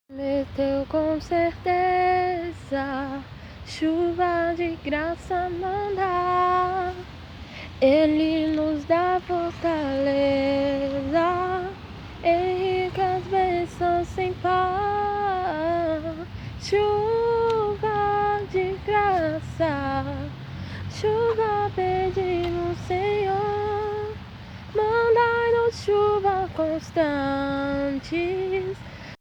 Prometeu com certeza, chuva de graça mandar. Ele nos dá fortaleza, enrique as bênçãos sem par. Chuva de graça, chuva pedimos, Senhor. Mandai-nos chuva constantes,